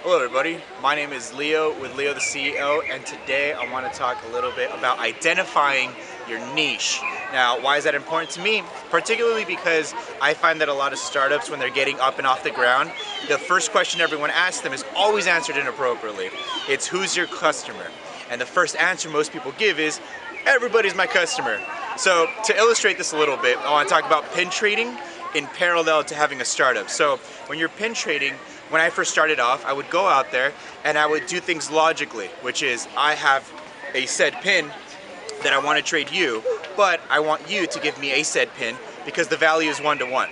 Hello everybody, my name is Leo with Leo the CEO, and today I want to talk a little bit about identifying your niche. Now, why is that important to me? Particularly because I find that a lot of startups, when they're getting up and off the ground, the first question everyone asks them is always answered inappropriately. It's who's your customer? And the first answer most people give is, everybody's my customer. So to illustrate this a little bit, I want to talk about pin trading in parallel to having a startup. So when you're pin trading, when I first started off, I would go out there and I would do things logically, which is I have a said pin that I want to trade you, but I want you to give me a said pin because the value is 1-to-1.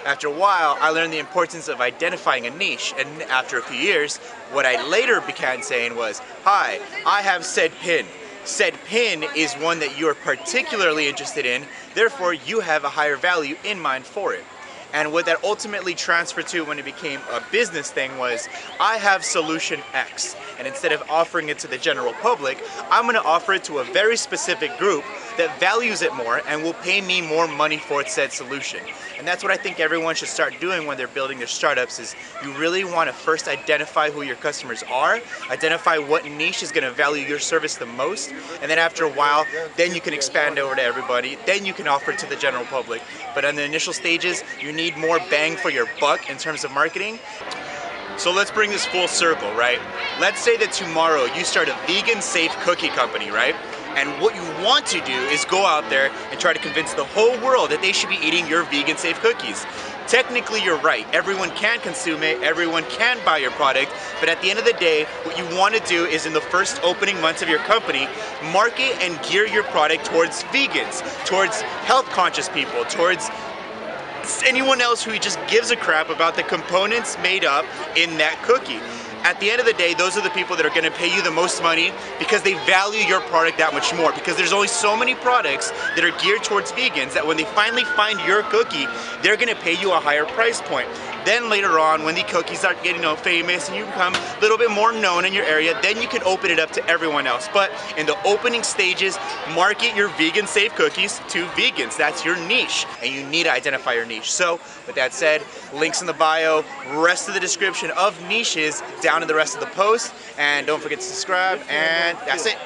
After a while, I learned the importance of identifying a niche, and after a few years, what I later began saying was, hi, I have said pin. Said pin is one that you're particularly interested in, therefore you have a higher value in mind for it. And what that ultimately transferred to when it became a business thing was, I have solution X, and instead of offering it to the general public, I'm going to offer it to a very specific group that values it more and will pay me more money for said solution. And that's what I think everyone should start doing when they're building their startups, is you really want to first identify who your customers are, identify what niche is going to value your service the most, and then after a while, then you can expand over to everybody, then you can offer it to the general public. But on the initial stages, you need more bang for your buck in terms of marketing. So let's bring this full circle, right? Let's say that tomorrow you start a vegan safe cookie company, right? And what you want to do is go out there and try to convince the whole world that they should be eating your vegan safe cookies. Technically, you're right. Everyone can consume it, everyone can buy your product, but at the end of the day, what you want to do is in the first opening months of your company, market and gear your product towards vegans, towards health conscious people, towards anyone else who just gives a crap about the components made up in that cookie. At the end of the day, those are the people that are going to pay you the most money because they value your product that much more. Because there's only so many products that are geared towards vegans that when they finally find your cookie, they're going to pay you a higher price point. Then later on, when the cookies start getting famous and you become a little bit more known in your area, then you can open it up to everyone else. But in the opening stages, market your vegan safe cookies to vegans. That's your niche, and you need to identify your niche. So with that said, links in the bio, rest of the description of niches down in the rest of the post, and don't forget to subscribe, and that's it.